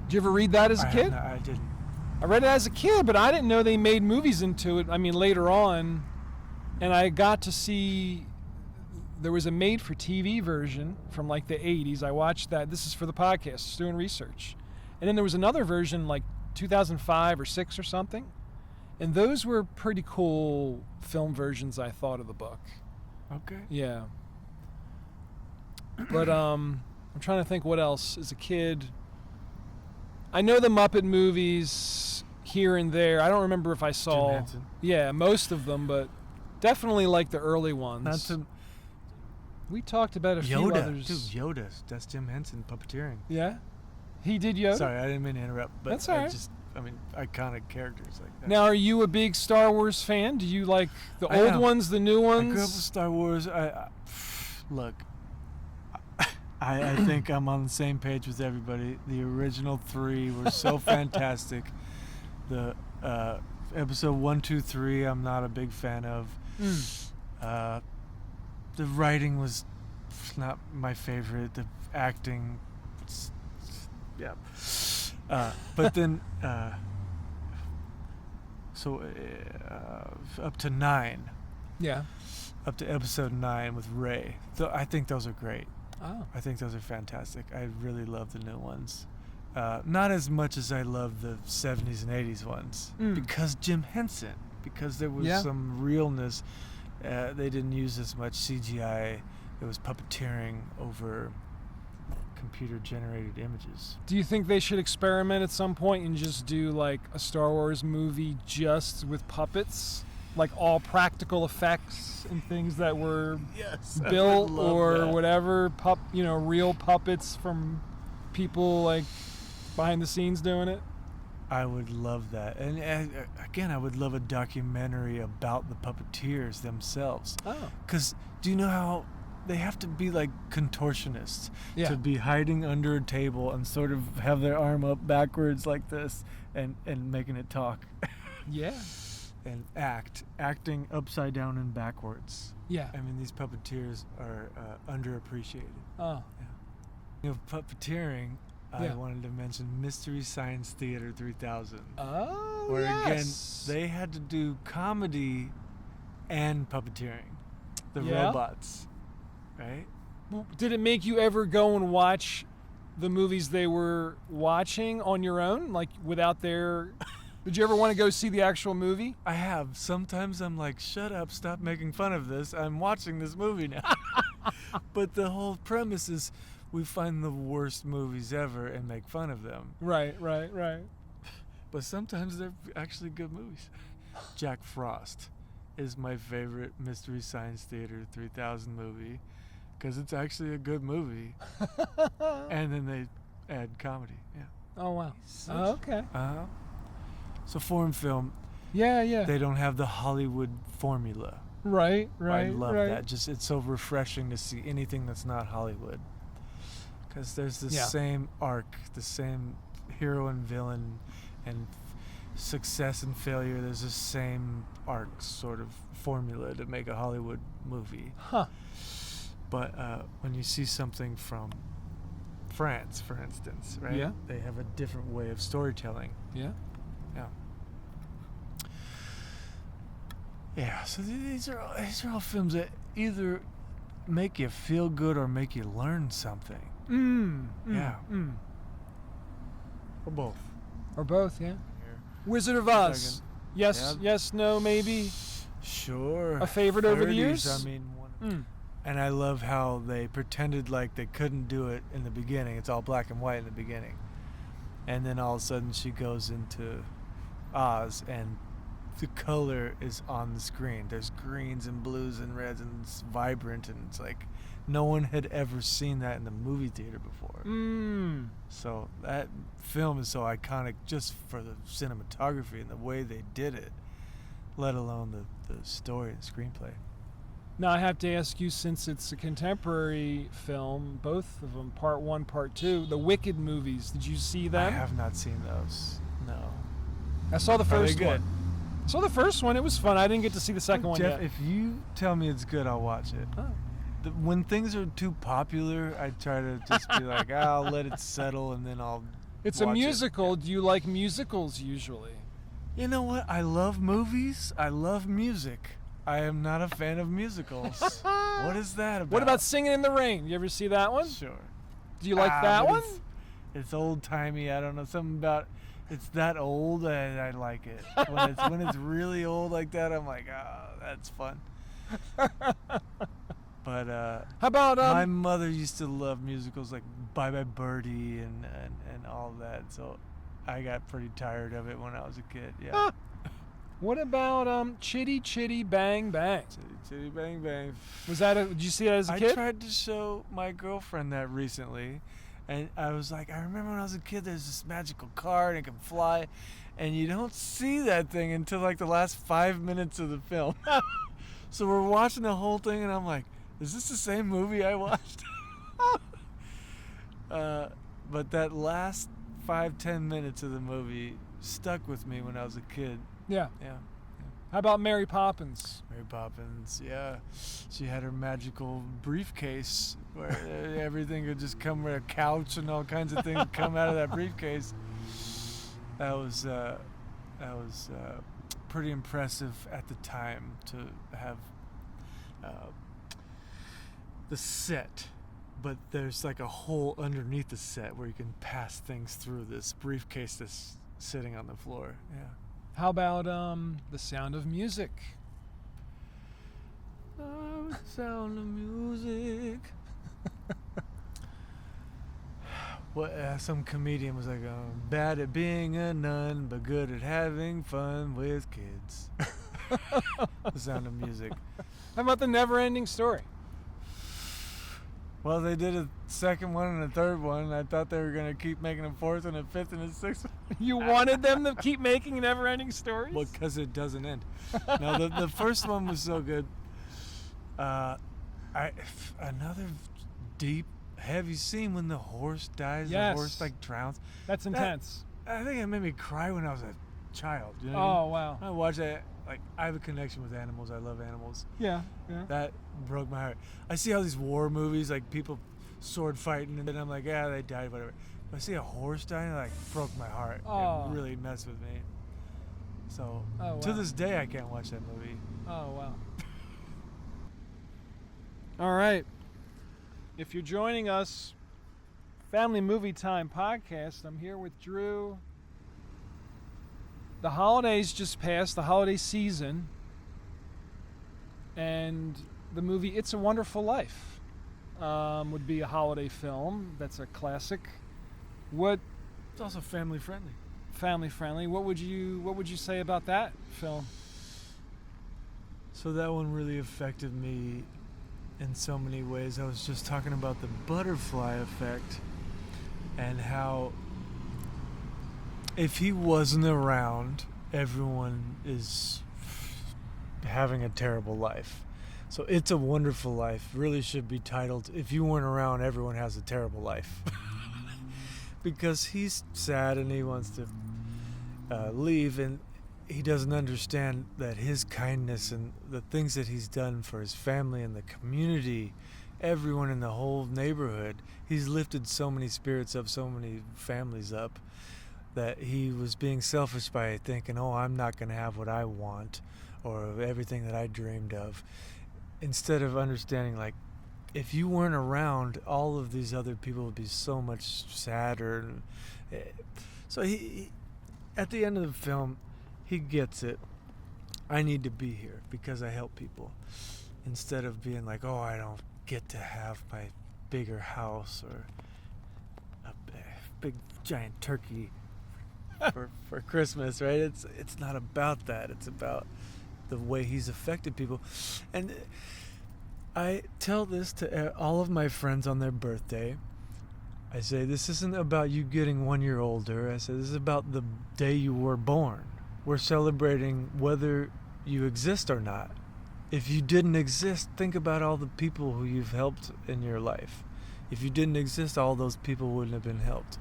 Did you ever read that as a kid? No, I didn't. I read it as a kid, but I didn't know they made movies into it. Later on, and I got to see there was a made-for-TV version from like the 80s. I watched that. This is for the podcast, just doing research. And then there was another version like 2005 or 6 or something. And those were pretty cool film versions, I thought, of the book. Okay. Yeah. But I'm trying to think what else as a kid. I know the Muppet movies here and there. I don't remember if I saw Jim Henson. Yeah, most of them, but definitely like the early ones. We talked about a few others. Dude, Yoda. That's Jim Henson puppeteering. Yeah? He did Yoda? Sorry, I didn't mean to interrupt. But that's all right. Iconic characters like that. Now, are you a big Star Wars fan? Do you like the old ones, the new ones? I grew up with Star Wars. Look, I think I'm on the same page with everybody. The original 3 were so fantastic. The episode 1, 2, 3, I'm not a big fan of. The writing was not my favorite. The acting, yeah. But then, up to 9. Yeah. up to episode 9 with Ray. I think those are great. Oh. I think those are fantastic. I really love the new ones. Not as much as I love the 70s and 80s ones. Because Jim Henson. Because there was some realness. They didn't use as much CGI. There was puppeteering over computer-generated images. Do you think they should experiment at some point and just do like a Star Wars movie just with puppets? Like all practical effects and things that were built or whatever, real puppets from people like behind the scenes doing it? I would love that. And again, I would love a documentary about the puppeteers themselves. Oh. Because do you know how they have to be like contortionists to be hiding under a table and sort of have their arm up backwards like this and making it talk? Yeah. And acting upside down and backwards. Yeah. I mean, these puppeteers are underappreciated. Oh. Yeah. You know, puppeteering, I wanted to mention Mystery Science Theater 3000. Oh, where again, they had to do comedy and puppeteering. The robots, right? Did it make you ever go and watch the movies they were watching on your own, like without their... Did you ever want to go see the actual movie? I have. Sometimes I'm like, shut up, stop making fun of this. I'm watching this movie now. But the whole premise is we find the worst movies ever and make fun of them. Right. But sometimes they're actually good movies. Jack Frost is my favorite Mystery Science Theater 3000 movie because it's actually a good movie. And then they add comedy. Yeah. Oh, wow. Oh, okay. Uh-huh. So foreign film, they don't have the Hollywood formula. Right. I love that. Just it's so refreshing to see anything that's not Hollywood, because there's the same arc, the same hero and villain, and success and failure. There's the same arc, sort of formula to make a Hollywood movie. Huh. But when you see something from France, for instance, right? Yeah. They have a different way of storytelling. Yeah. Yeah, so these are all films that either make you feel good or make you learn something. Yeah. Or both. Or both, yeah. Here. Wizard of Oz. Yes, no, maybe. Sure. A favorite over the years? I mean, and I love how they pretended like they couldn't do it in the beginning. It's all black and white in the beginning. And then all of a sudden she goes into Oz and the color is on the screen. There's greens and blues and reds and it's vibrant, and it's like no one had ever seen that in the movie theater before. So that film is so iconic just for the cinematography and the way they did it, let alone the story and screenplay. Now I have to ask you, since it's a contemporary film, both of them, part 1, part 2, the Wicked movies, did you see them? I have not seen those. No. I saw the first good? one. I saw the first one. It was fun. I didn't get to see the second one Jeff, yet. if you tell me it's good, I'll watch it. Oh. When things are too popular, I try to just be like, I'll let it settle, and then I'll It's watch a musical. Do you like musicals usually? You know what? I love movies. I love music. I am not a fan of musicals. What is that about? What about Singing in the Rain? You ever see that one? Sure. Do you like that one? It's old-timey. I don't know. Something about it's that old and I like it. When it's really old like that, I'm like, that's fun. But how about my mother used to love musicals like Bye Bye Birdie and all that, so I got pretty tired of it when I was a kid. Yeah. What about Chitty Chitty Bang Bang? Chitty Chitty Bang Bang. Did you see that as a kid? I tried to show my girlfriend that recently, and I was like, I remember when I was a kid, there's this magical car and it can fly, and you don't see that thing until like the last 5 minutes of the film. So we're watching the whole thing, and I'm like, is this the same movie I watched? But that last 5-10 minutes of the movie stuck with me when I was a kid. Yeah. How about Mary Poppins? Mary Poppins, yeah. She had her magical briefcase where everything could just come, with a couch and all kinds of things would come out of that briefcase. That was pretty impressive at the time to have the set, but there's like a hole underneath the set where you can pass things through this briefcase that's sitting on the floor. Yeah. How about The Sound of Music? Oh, Sound of Music. What some comedian was like, bad at being a nun, but good at having fun with kids. The Sound of Music. How about The Never-Ending Story? Well, they did a second one and a third one. I thought they were going to keep making a fourth and a fifth and a sixth one. You wanted them to keep making never-ending stories? Well, because it doesn't end. No, the first one was so good. Another deep, heavy scene when the horse dies. Yes. The horse like drowns. That's intense. I think it made me cry when I was a child. You know what Oh, wow. I watched that. Like, I have a connection with animals. I love animals. Yeah. That broke my heart. I see all these war movies, like people sword fighting, and then I'm like, yeah, they died, whatever. But I see a horse dying, it like broke my heart. Oh. It really messed with me. So Oh, to wow. this day, I can't watch that movie. Oh, wow. All right. If you're joining us, Family Movie Time podcast, I'm here with Drew. The holidays just passed, the holiday season, and the movie It's a Wonderful Life would be a holiday film. That's a classic. What It's also family friendly. family friendly? What would you say about that film? So that one really affected me in so many ways. I was just talking about the butterfly effect and how if he wasn't around, everyone is having a terrible life. So It's a Wonderful Life really should be titled, If You Weren't Around, Everyone Has a Terrible Life. Because he's sad and he wants to leave, and he doesn't understand that his kindness and the things that he's done for his family and the community, everyone in the whole neighborhood, he's lifted so many spirits up, so many families up, that he was being selfish by thinking, oh, I'm not going to have what I want or everything that I dreamed of, instead of understanding, like, if you weren't around, all of these other people would be so much sadder. So he at the end of the film, he gets it. I need to be here because I help people, instead of being like, oh, I don't get to have my bigger house or a big giant turkey for Christmas, right? It's not about that. It's about the way he's affected people. And I tell this to all of my friends on their birthday. I say, this isn't about you getting 1 year older. I say, this is about the day you were born. We're celebrating whether you exist or not. If you didn't exist, think about all the people who you've helped in your life. If you didn't exist, all those people wouldn't have been helped.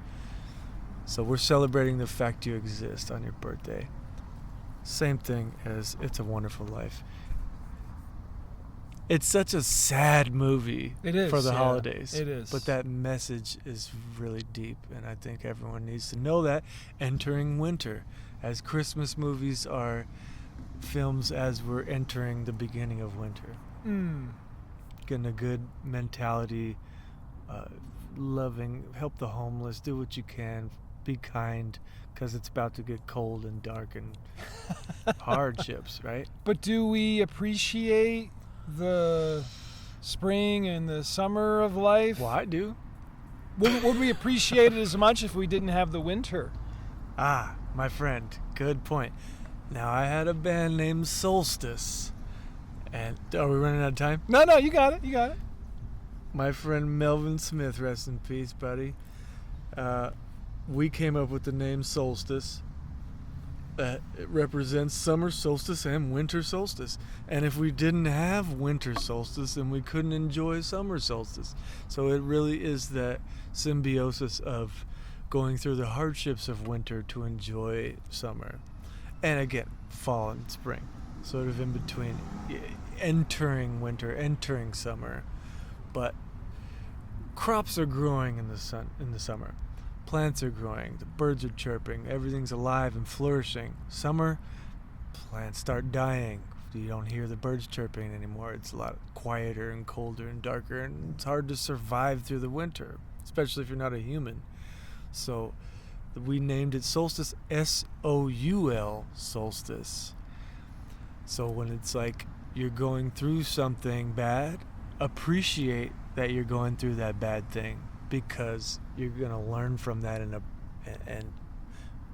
So we're celebrating the fact you exist on your birthday. Same thing as It's a Wonderful Life. It's such a sad movie for the holidays. It is. But that message is really deep, and I think everyone needs to know that entering winter, as Christmas movies are films as we're entering the beginning of winter. Getting a good mentality, loving, help the homeless, do what you can, be kind, because it's about to get cold and dark and hardships, right? But do we appreciate the spring and the summer of life? Well, I do. Would we appreciate it as much if we didn't have the winter? Ah, my friend, good point. Now, I had a band named Solstice. And are we running out of time? No, you got it. My friend Melvin Smith, rest in peace, buddy. We came up with the name Solstice. It represents summer solstice and winter solstice. And if we didn't have winter solstice, then we couldn't enjoy summer solstice. So it really is that symbiosis of going through the hardships of winter to enjoy summer. And again, fall and spring, sort of in between, entering winter, entering summer. But crops are growing in the summer. Plants are growing, the birds are chirping, everything's alive and flourishing. Summer, plants start dying, You don't hear the birds chirping anymore. It's a lot quieter and colder and darker, and it's hard to survive through the winter, especially if you're not a human. So we named it solstice, S-O-U-L, solstice. So when it's like you're going through something bad, appreciate that you're going through that bad thing, because you're going to learn from that, and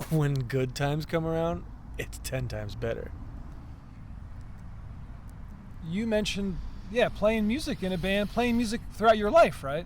when good times come around, it's 10 times better. You mentioned, playing music in a band, playing music throughout your life, right?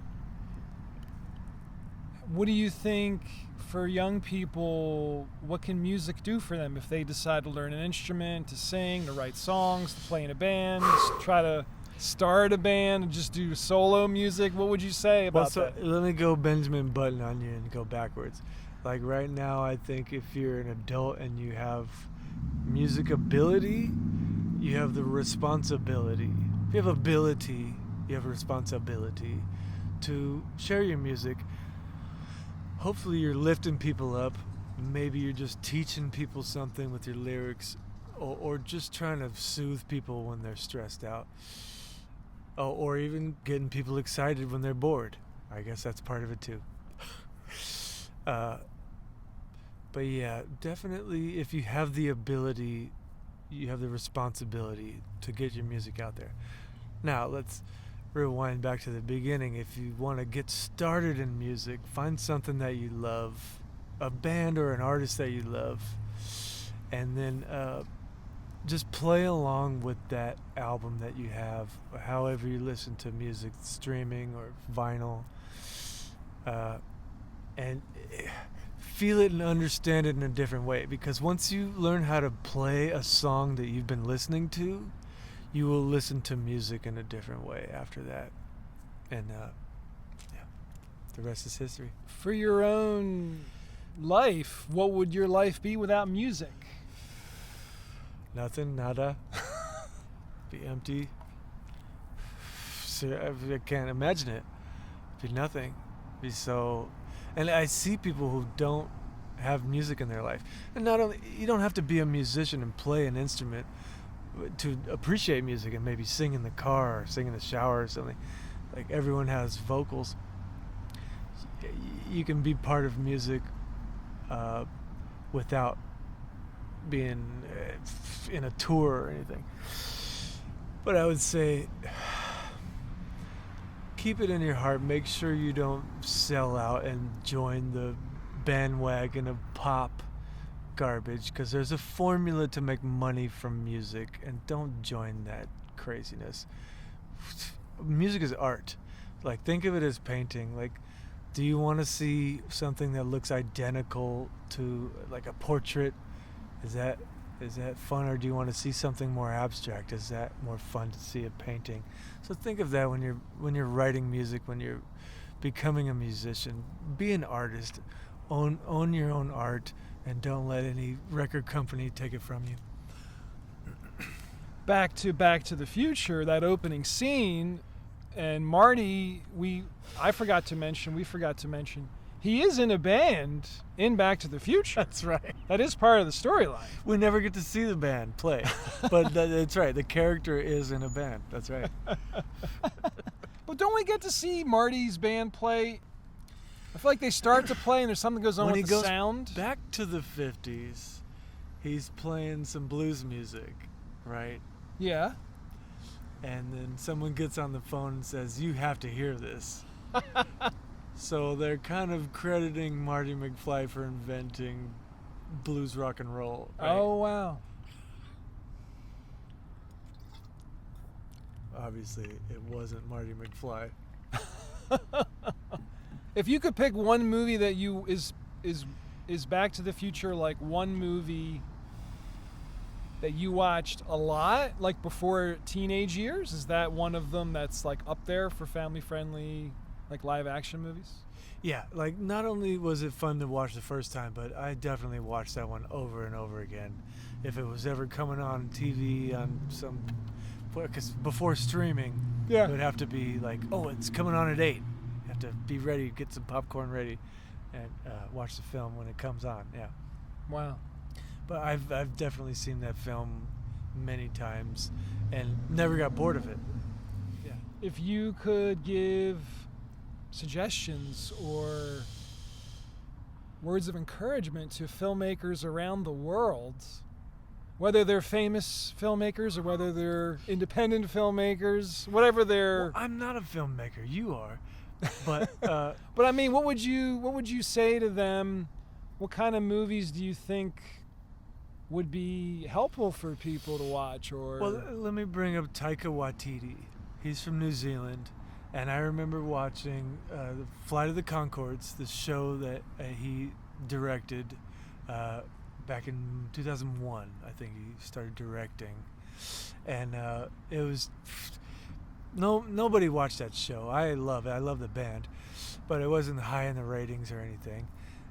What do you think for young people, what can music do for them if they decide to learn an instrument, to sing, to write songs, to play in a band, to try to start a band and just do solo music? What would you say about that? Let me go Benjamin Button on you and go backwards. Like right now, I think if you're an adult and you have music ability, you have the responsibility. If you have ability, you have a responsibility to share your music. Hopefully you're lifting people up. Maybe you're just teaching people something with your lyrics, or just trying to soothe people when they're stressed out. Oh, or even getting people excited when they're bored. I guess that's part of it too. But yeah, definitely if you have the ability, you have the responsibility to get your music out there. Now, let's rewind back to the beginning. If you want to get started in music, find something that you love, a band or an artist that you love, and then just play along with that album that you have, however you listen to music, streaming or vinyl, and feel it and understand it in a different way. Because once you learn how to play a song that you've been listening to, you will listen to music in a different way after that. And the rest is history. For your own life, what would your life be without music? Nothing, nada. Be empty. So I can't imagine it. Be nothing. Be so. And I see people who don't have music in their life. And not only, you don't have to be a musician and play an instrument to appreciate music and maybe sing in the car or sing in the shower or something. Like everyone has vocals. You can be part of music without being in a tour or anything. But I would say keep it in your heart. Make sure you don't sell out and join the bandwagon of pop garbage, because there's a formula to make money from music, and don't join that craziness. Music is art. Like, think of it as painting. Like, do you want to see something that looks identical to like a portrait? Is that fun, or do you want to see something more abstract? Is that more fun to see a painting? So think of that when you're writing music, when you're becoming a musician. Be an artist. Own your own art, and don't let any record company take it from you. Back to the Future, that opening scene, and Marty, we forgot to mention, he is in a band in Back to the Future. That's right. That is part of the storyline. We never get to see the band play, but that's right. The character is in a band. That's right. But don't we get to see Marty's band play? I feel like they start to play and there's something goes on When with he the goes sound. Back to the 50s, he's playing some blues music, right? Yeah. And then someone gets on the phone and says, "You have to hear this." So they're kind of crediting Marty McFly for inventing blues rock and roll, right? Oh, wow. Obviously, it wasn't Marty McFly. If you could pick one movie that is Back to the Future, like one movie that you watched a lot, like before teenage years, is that one of them that's like up there for family friendly, like live action movies? Yeah, like not only was it fun to watch the first time, but I definitely watched that one over and over again. If it was ever coming on TV on some, because before streaming, Yeah. it would have to be like, oh, it's coming on at 8. You have to be ready, get some popcorn ready, and watch the film when it comes on. Yeah. Wow. But I've definitely seen that film many times and never got bored of it. Yeah. If you could give suggestions or words of encouragement to filmmakers around the world, whether they're famous filmmakers or whether they're independent filmmakers, whatever they're... Well, I'm not a filmmaker. You are. But but I mean, what would you say to them? What kind of movies do you think would be helpful for people to watch? Or well, let me bring up Taika Waititi. He's from New Zealand, and I remember watching the Flight of the Conchords, the show that he directed back in 2001. I think he started directing, and it was nobody watched that show. I love it. I love the band, but it wasn't high in the ratings or anything.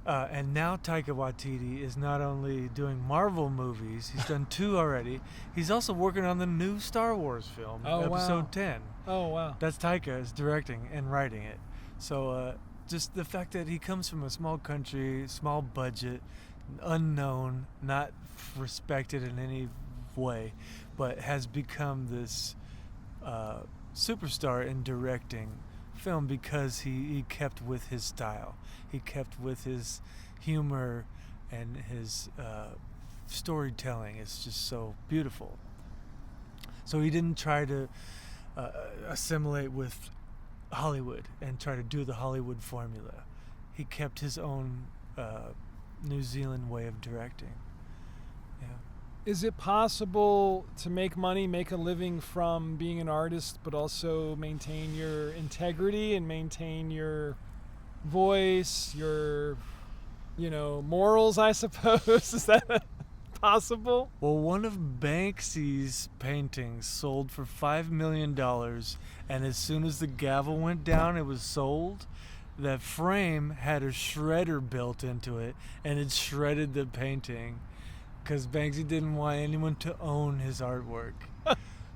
And now Taika Waititi is not only doing Marvel movies, he's done 2 already. He's also working on the new Star Wars film, Episode 10. Oh, wow. That's Taika is directing and writing it. So just the fact that he comes from a small country, small budget, unknown, not respected in any way, but has become this superstar in directing film because he kept with his style. He kept with his humor and his storytelling. It's just so beautiful. So he didn't try to assimilate with Hollywood and try to do the Hollywood formula. He kept his own New Zealand way of directing. Yeah. Is it possible to make money, make a living from being an artist, but also maintain your integrity and maintain your voice, your, morals, I suppose? Is that possible? Well, one of Banksy's paintings sold for $5 million, and as soon as the gavel went down, it was sold. That frame had a shredder built into it, and it shredded the painting because Banksy didn't want anyone to own his artwork.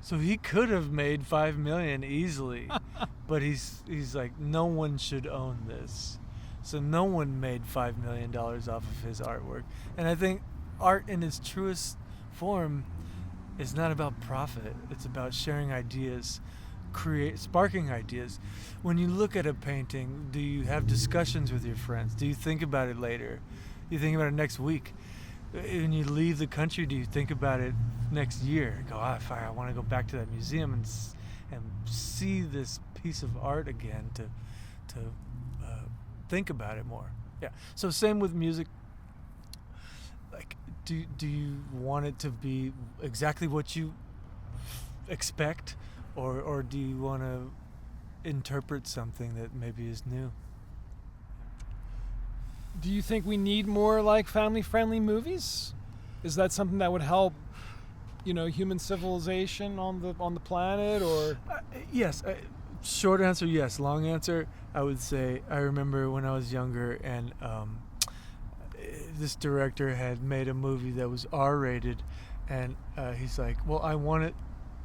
So he could have made $5 million easily, but he's like, no one should own this. So no one made $5 million off of his artwork. And I think art in its truest form is not about profit. It's about sharing ideas, sparking ideas. When you look at a painting, do you have discussions with your friends? Do you think about it later? Do you think about it next week? When you leave the country, do you think about it next year? Go, if I want to go back to that museum and see this piece of art again to think about it more. Yeah. So same with music. Like, do you want it to be exactly what you expect, or do you want to interpret something that maybe is new? Do you think we need more like family-friendly movies? Is that something that would help, human civilization on the planet? Or yes. Short answer, yes. Long answer, I would say I remember when I was younger, and this director had made a movie that was R-rated, and he's like, well, I want it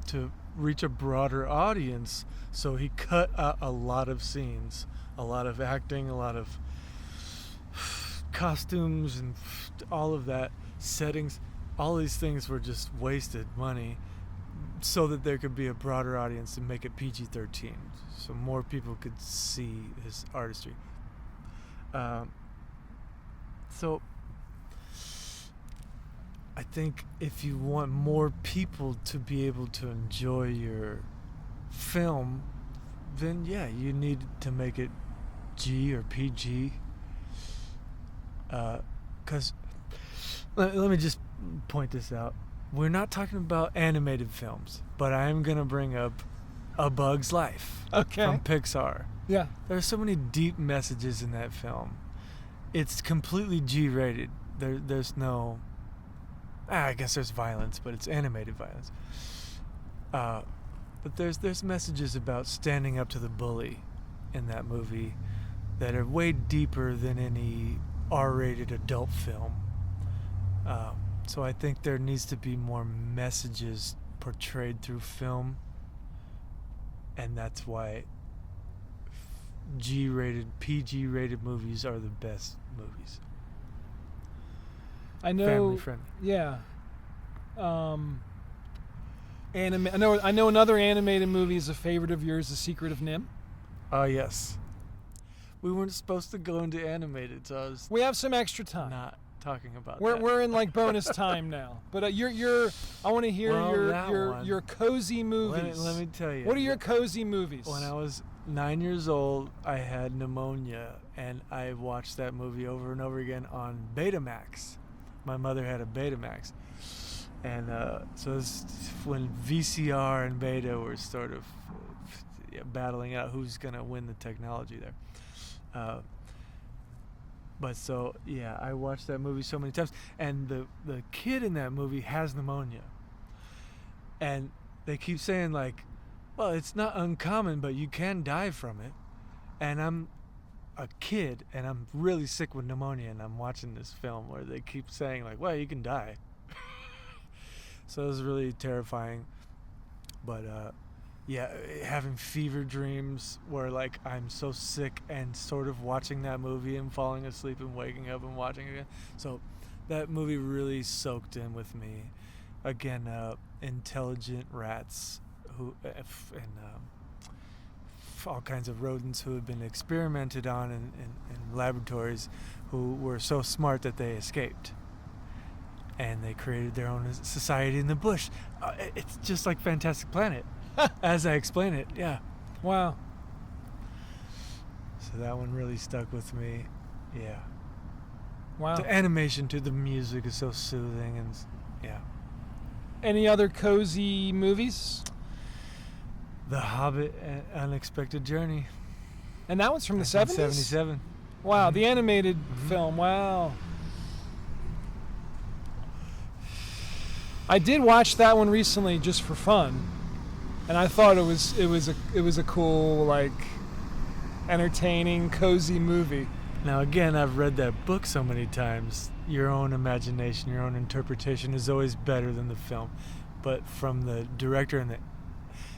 to reach a broader audience, so he cut out a lot of scenes, a lot of acting, a lot of costumes, and all of that, settings. All these things were just wasted money so that there could be a broader audience and make it PG-13, so more people could see his artistry. So I think if you want more people to be able to enjoy your film, then yeah, you need to make it G or PG. Because let me just point this out. We're not talking about animated films, but I am going to bring up A Bug's Life from Pixar. Yeah. There are so many deep messages in that film. It's completely G-rated. There's no... I guess there's violence, but it's animated violence. But there's messages about standing up to the bully in that movie that are way deeper than any R-rated adult film. So I think there needs to be more messages portrayed through film, and that's why G-rated, PG-rated movies are the best movies. I know. Family friendly. Yeah. I know another animated movie is a favorite of yours, The Secret of Nim. Oh, yes. We weren't supposed to go into animated, so I was We have some extra time. not talking about We're that. we're in like bonus time now. But I want to hear Well, your cozy movies. Let me tell you. What are your cozy movies? When I was 9 years old, I had pneumonia, and I watched that movie over and over again on Betamax. My mother had a Betamax. And so this, when VCR and Beta were sort of battling out who's going to win the technology there. But so, yeah, I watched that movie so many times. And the kid in that movie has pneumonia. And they keep saying, like, well, it's not uncommon, but you can die from it. And I'm a kid, and I'm really sick with pneumonia, and I'm watching this film where they keep saying, like, well, you can die. So it was really terrifying. But, yeah, having fever dreams where, like, I'm so sick and sort of watching that movie and falling asleep and waking up and watching it again. So that movie really soaked in with me. Again, intelligent rats who and all kinds of rodents who had been experimented on in laboratories who were so smart that they escaped. And they created their own society in the bush. It's just like Fantastic Planet, as I explain it. Yeah. Wow. So that one really stuck with me. Yeah. Wow. The animation to the music is so soothing, and yeah. Any other cozy movies? The Hobbit: Unexpected Journey. And that one's from the 70s? 1977. Wow, the animated film. Wow. I did watch that one recently just for fun, and I thought it was a cool, like, entertaining, cozy movie. Now again, I've read that book so many times. Your own imagination, your own interpretation is always better than the film. But from the director in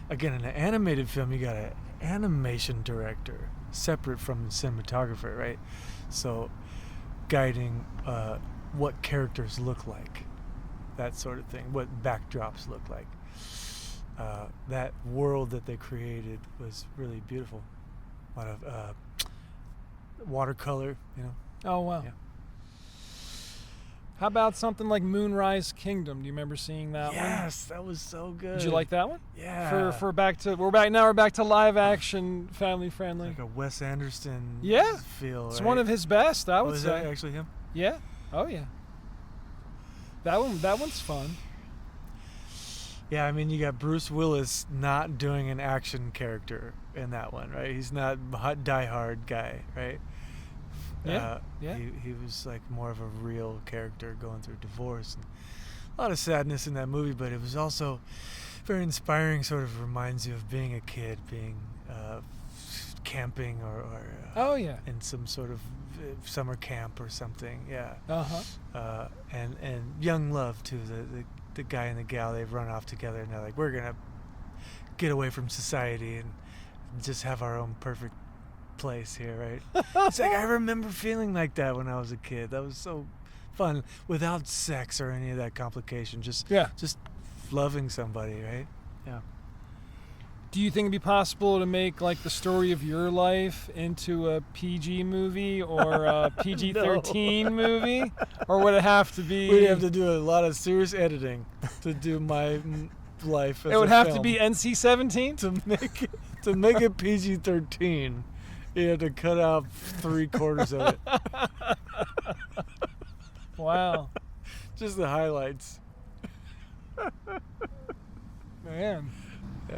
an animated film, you got an animation director separate from the cinematographer, right? So guiding what characters look like. That sort of thing, what backdrops look like. That world that they created was really beautiful. A lot of watercolor, you know. Oh, wow. Yeah. How about something like Moonrise Kingdom? Do you remember seeing that one? Yes, that was so good. Did you like that one? Yeah. We're back to live action, family friendly. Like a Wes Anderson feel. It's right? one of his best, I would Was say. that actually him? Yeah. Oh yeah. That one's fun. Yeah, I mean, you got Bruce Willis not doing an action character in that one, right? He's not a die-hard guy, right? Yeah. He was like more of a real character going through divorce, and a lot of sadness in that movie, but it was also very inspiring. Sort of reminds you of being a kid, being camping or Oh yeah. in some sort of summer camp or something. Yeah. Uh-huh. And young love too. The guy and the gal, they've run off together, and they're like, we're gonna get away from society and just have our own perfect place here, right? It's like I remember feeling like that when I was a kid. That was so fun, without sex or any of that complication. Just loving somebody, right? Yeah. Do you think it'd be possible to make like the story of your life into a PG movie or a PG-13 movie, or would it have to be? We'd have to do a lot of serious editing to do my life. As it would a have film. to be NC-17 to make it PG-13. You had to cut out 3/4 of it. Wow. Just the highlights. Man.